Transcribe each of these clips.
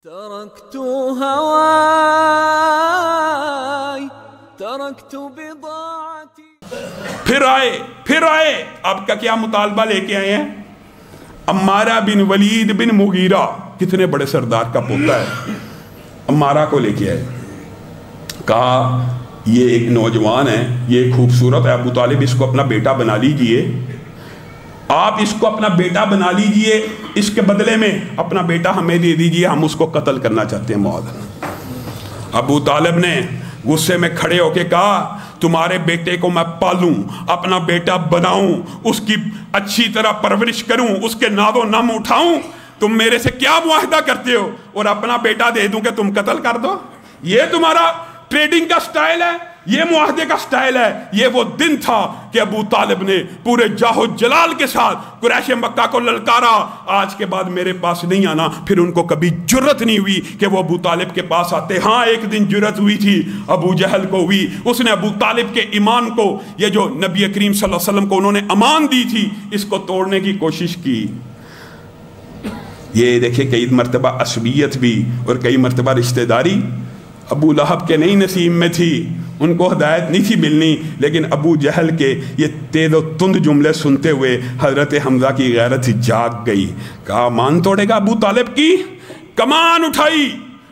تركت هواي تركت بضاعتي پھر آئے آپ کا کیا مطالبہ لے کے آئے ہیں؟ عمارہ بن ولید بن مغیرہ کتنے بڑے سردار کا پوتا ہے، عمارہ کو لے کے آئے، کہا یہ ایک نوجوان ہے، یہ خوبصورت ہے، ابو طالب اس کو اپنا بیٹا بنا لیجئے، آپ اس کو اپنا بیٹا بنا لیجئے، اس کے بدلے میں اپنا بیٹا ہمیں دے دیجئے، ہم اس کو قتل کرنا چاہتے ہیں معاذ اللہ۔ ابو طالب نے غصے میں کھڑے ہو کے کہا تمہارے بیٹے کو میں پالوں، اپنا بیٹا بناؤں، اس کی اچھی طرح پرورش کروں، اس کے ناز و نام اٹھاؤں، تم میرے سے کیا معاہدہ کرتے ہو اور اپنا بیٹا دے دوں کہ تم قتل کر دو؟ یہ تمہارا ٹریڈنگ کا سٹائل ہے، یہ معاہدے کا سٹائل ہے۔ یہ وہ دن تھا کہ ابو طالب نے پورے جاہ و جلال کے ساتھ قریش مکہ کو للکارا، آج کے بعد میرے پاس نہیں آنا۔ پھر ان کو کبھی جرت نہیں ہوئی کہ وہ ابو طالب کے پاس آتے۔ ہاں ایک دن جرت ہوئی تھی، ابو جہل کو ہوئی، اس نے ابو طالب کے ایمان کو، یہ جو نبی کریم صلی اللہ علیہ وسلم کو انہوں نے امان دی تھی، اس کو توڑنے کی کوشش کی۔ یہ دیکھیں کئی مرتبہ عصبیت بھی اور کئی مرتبہ رشتہ داری ابو لہب کے نہیں نصیب میں تھی، ان کو ہدایت نہیں تھی ملنی، لیکن ابو جہل کے یہ تیز و تند جملے سنتے ہوئے حضرت حمزہ کی غیرت جاگ گئی، کہا مان توڑے گا ابو طالب کی؟ کمان اٹھائی،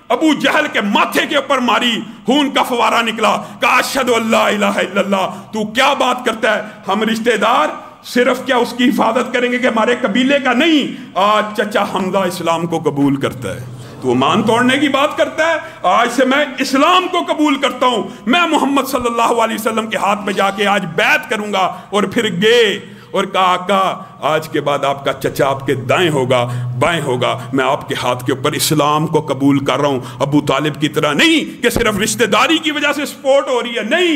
ابو جہل کے ماتھے کے اوپر ماری، خون کا فوارہ نکلا، کہا اشہد ان لا الہ الا اللہ۔ تو کیا بات کرتا ہے؟ ہم رشتہ دار صرف کیا اس کی حفاظت کریں گے کہ ہمارے قبیلے کا نہیں؟ آج چچا حمزہ اسلام کو قبول کرتا ہے، تو مان توڑنے کی بات کرتا ہے۔ آج سے میں اسلام کو قبول کرتا ہوں، میں محمد صلی اللہ علیہ وسلم کے ہاتھ میں جا کے آج بیعت کروں گا۔ اور پھر گئے اور کہا آقا آج کے بعد آپ کا چچا آپ کے دائیں ہوگا بائیں ہوگا، میں آپ کے ہاتھ کے اوپر اسلام کو قبول کر رہا ہوں، ابو طالب کی طرح نہیں کہ صرف رشتہ داری کی وجہ سے سپورٹ ہو رہی ہے، نہیں،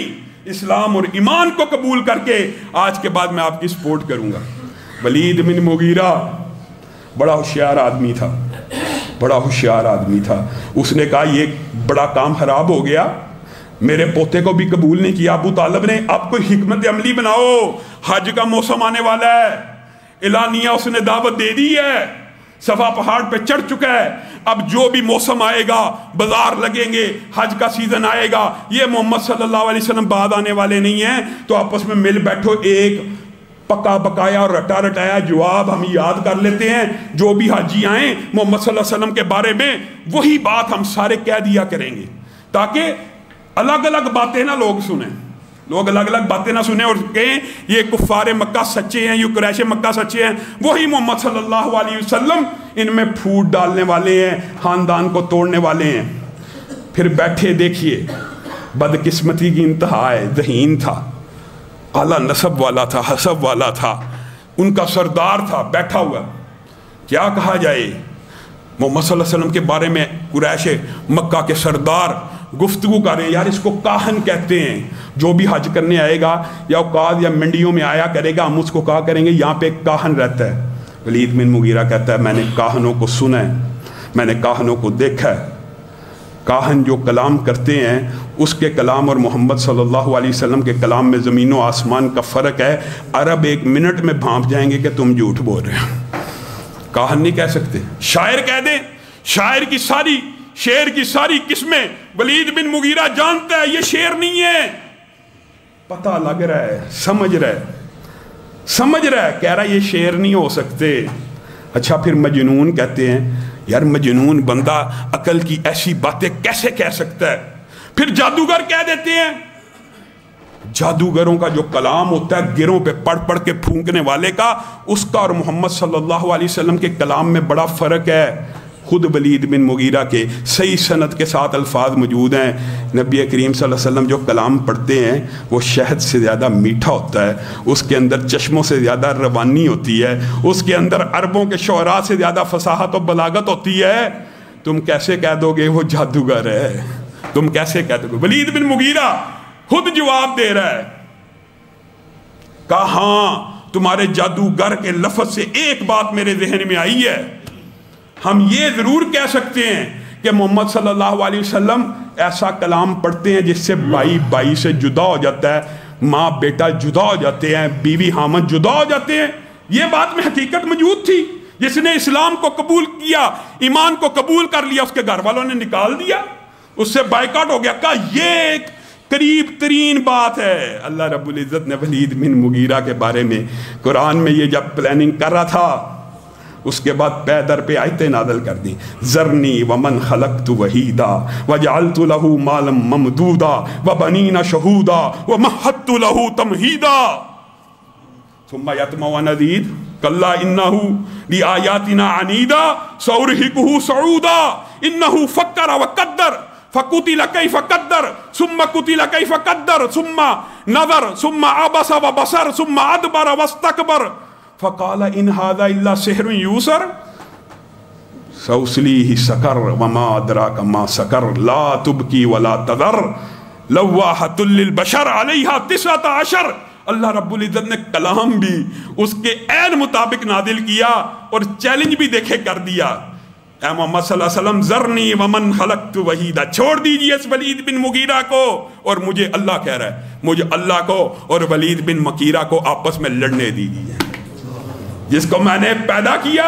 اسلام اور ایمان کو قبول کر کے آج کے بعد میں آپ کی سپورٹ کروں گا۔ ولید بن مغیرہ بڑا ہوشیار آدمی تھا، بڑا ہوشیار آدمی تھا، اس نے کہا یہ بڑا کام خراب ہو گیا، میرے پوتے کو بھی قبول نہیں کیا۔ ابو طالب نے اب کوئی حکمت عملی بناؤ، حج کا موسم آنے والا ہے، اعلانیہ اس نے دعوت دے دی ہے، صفا پہاڑ پہ چڑھ چکا ہے، اب جو بھی موسم آئے گا، بازار لگیں گے، حج کا سیزن آئے گا، یہ محمد صلی اللہ علیہ وسلم بعد آنے والے نہیں ہیں، تو آپس میں مل بیٹھو، ایک پکا بکایا اور رٹا رٹایا جواب ہم یاد کر لیتے ہیں، جو بھی حاجی آئیں محمد صلی اللہ علیہ وسلم کے بارے میں وہی بات ہم سارے کہہ دیا کریں گے، تاکہ الگ الگ باتیں نہ لوگ سنیں، لوگ الگ الگ باتیں نہ سنیں اور کہیں یہ کفار مکہ سچے ہیں، یہ قریش مکہ سچے ہیں، وہی محمد صلی اللہ علیہ وسلم ان میں پھوٹ ڈالنے والے ہیں، خاندان کو توڑنے والے ہیں۔ پھر بیٹھے دیکھیے، بدقسمتی کی انتہا ہے، ذہین تھا، اعلیٰ نسب والا تھا، حسب والا تھا، ان کا سردار تھا، بیٹھا ہوا، کیا کہا جائے؟ محمد صلی اللہ علیہ وسلم کے بارے میں قریش مکہ کے سردار گفتگو کر رہے ہیں، یار اس کو کاہن کہتے ہیں، جو بھی حج کرنے آئے گا یا اوقات یا منڈیوں میں آیا کرے گا، ہم اس کو کہا کریں گے یہاں پہ ایک کاہن رہتا ہے۔ ولید بن مغیرہ کہتا ہے میں نے کاہنوں کو سنا ہے، میں نے کاہنوں کو دیکھا ہے، کاہن جو کلام کرتے ہیں اس کے کلام اور محمد صلی اللہ علیہ وسلم کے کلام میں زمین و آسمان کا فرق ہے، عرب ایک منٹ میں بھانپ جائیں گے کہ تم جھوٹ بول رہے ہو، کاہن نہیں کہہ سکتے، شاعر کہہ دیں، شاعر کی ساری شعر کی ساری قسمیں ولید بن مغیرہ جانتا ہے یہ شعر نہیں ہے، پتہ لگ رہا ہے، سمجھ رہا ہے، کہہ رہا ہے یہ شعر نہیں ہو سکتے۔ اچھا پھر مجنون کہتے ہیں، یار مجنون بندہ عقل کی ایسی باتیں کیسے کہہ سکتا ہے؟ پھر جادوگر کہہ دیتے ہیں، جادوگروں کا جو کلام ہوتا ہے گروں پہ پڑھ پڑھ کے پھونکنے والے کا، اس کا اور محمد صلی اللہ علیہ وسلم کے کلام میں بڑا فرق ہے۔ خود ولید بن مغیرہ کے صحیح سند کے ساتھ الفاظ موجود ہیں، نبی کریم صلی اللہ علیہ وسلم جو کلام پڑھتے ہیں وہ شہد سے زیادہ میٹھا ہوتا ہے، اس کے اندر چشموں سے زیادہ روانی ہوتی ہے، اس کے اندر عربوں کے شعراء سے زیادہ فصاحت و بلاغت ہوتی ہے، تم کیسے کہہ دو گے وہ جادوگر ہے؟ تم کیسے کہہ دو گے؟ ولید بن مغیرہ خود جواب دے رہا ہے، کہا ہاں تمہارے جادوگر کے لفظ سے ایک بات میرے ذہن میں آئی ہے، ہم یہ ضرور کہہ سکتے ہیں کہ محمد صلی اللہ علیہ وسلم ایسا کلام پڑھتے ہیں جس سے بھائی بھائی سے جدا ہو جاتا ہے، ماں بیٹا جدا ہو جاتے ہیں، بیوی حامد جدا ہو جاتے ہیں، یہ بات میں حقیقت موجود تھی، جس نے اسلام کو قبول کیا، ایمان کو قبول کر لیا، اس کے گھر والوں نے نکال دیا، اس سے بائیکاٹ ہو گیا. کہا یہ ایک قریب ترین بات ہے. اللہ رب العزت نے ولید بن مغیرہ کے بارے میں قرآن میں یہ جب پلاننگ کر رہا تھا، اس کے بعد پے در پہ آیتیں نازل کر دی. ذرنی ومن خلقت وحیدا وجعلت له مالا ممدودا وبنین شہودا ومہدت له تمہیدا ثم یطمع ان ازید کلا انہ لآیاتنا عنیدا سأرہقہ صعودا انہ فکر وقدر فقتل کیف قدر ثم قتل کیف قدر ثم نظر ثم عبس وبصر ثم ادبر واستکبر فقال ان هذا الا سحر یوسر سأصلیہ سقر وما ادراک ما سقر لا تبکی ولا تذر لواحۃ للبشر علیہا 19. اللہ رب العزت نے کلام بھی اس کے عین مطابق نازل کیا اور چیلنج بھی دیکھے کر دیا. اے محمد صلی اللہ علیہ وسلم ذرنی ومن خلقت وحیدا، چھوڑ دیجئے اس ولید بن مغیرہ کو، اور مجھے اللہ کہہ رہا ہے، مجھے اللہ کو اور ولید بن مغیرہ کو آپس میں لڑنے دیجئے. جس کو میں نے پیدا کیا،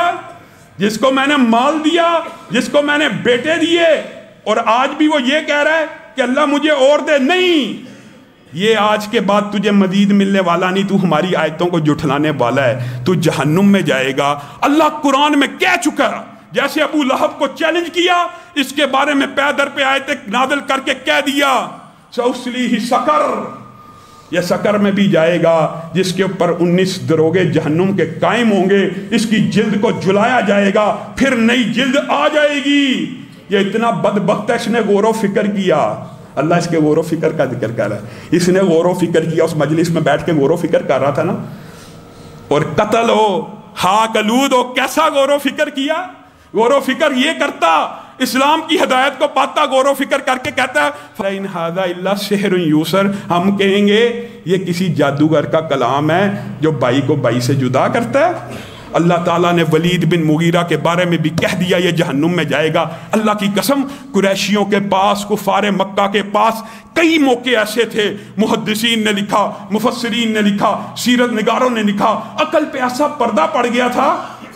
جس کو میں نے مال دیا، جس کو میں نے بیٹے دیے، اور آج بھی وہ یہ کہہ رہا ہے کہ اللہ مجھے اور دے. نہیں، یہ آج کے بعد تجھے مزید ملنے والا نہیں، تو ہماری آیتوں کو جھٹلانے والا ہے، تو جہنم میں جائے گا. اللہ قرآن میں کہہ چکا، جیسے ابو لہب کو چیلنج کیا، اس کے بارے میں پے در پہ آیتیں نازل کر کے کہہ دیا سأصلیہ سقر، یہ سقر میں بھی جائے گا جس کے اوپر 19 دروگے جہنم کے قائم ہوں گے. اس کی جلد کو جلایا جائے گا، پھر نئی جلد آ جائے گی. یہ اتنا بدبخت ہے، اس نے غور و فکر کیا. اللہ اس کے غور و فکر کا ذکر کر رہا ہے. اس نے غور و فکر کیا، اس مجلس میں بیٹھ کے غور و فکر کر رہا تھا نا، اور قتل ہو ہاک آلود ہو، کیسا غور و فکر کیا. غور و فکر یہ کرتا، اسلام کی ہدایت کو پاتا، غور و فکر کر کے کہتا ہے فَإِنْ هَذَا إِلَّا سِحْرٌ يُوسَرٌ، ہم کہیں گے یہ کسی جادوگر کا کلام ہے جو بائی کو بائی سے جدا کرتا ہے. اللہ تعالیٰ نے ولید بن مغیرہ کے بارے میں بھی کہہ دیا یہ جہنم میں جائے گا. اللہ کی قسم، قریشیوں کے پاس، کفار مکہ کے پاس کئی موقع ایسے تھے، محدثین نے لکھا، مفسرین نے لکھا، سیرت نگاروں نے لکھا، عقل پہ ایسا پردہ پڑ گیا تھا.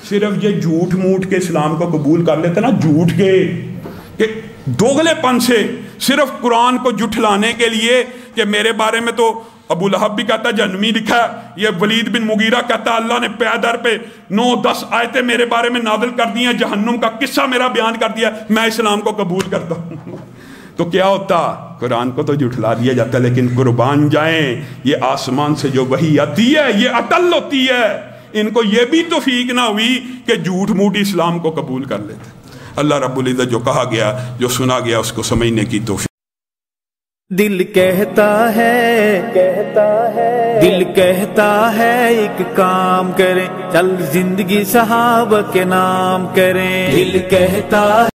صرف یہ جھوٹ موٹ کے اسلام کو قبول کر لیتے نا، جھوٹ کے کہ دوغلے پن سے، صرف قرآن کو جھٹلانے کے لیے کہ میرے بارے میں تو ابو لہب بھی کہتا ہے جہنمی لکھا ہے، یہ ولید بن مغیرہ کہتا ہے اللہ نے پے در پہ 9-10 آیتیں میرے بارے میں نازل کر دی ہیں، جہنم کا قصہ میرا بیان کر دیا، میں اسلام کو قبول کرتا ہوں. تو کیا ہوتا؟ قرآن کو تو جھٹلا دیا جاتا ہے، لیکن قربان جائیں یہ آسمان سے جو وحی آتی ہے یہ عطل ہوتی ہے. ان کو یہ بھی توفیق نہ ہوئی کہ جھوٹ موٹ اسلام کو قبول کر لیتے. اللہ رب العزت جو کہا گیا، جو سنا گیا، اس کو سمجھنے کی توفیق. دل کہتا ہے دل کہتا ہے ایک کام کریں، چل زندگی صحابہ کے نام کریں. دل کہتا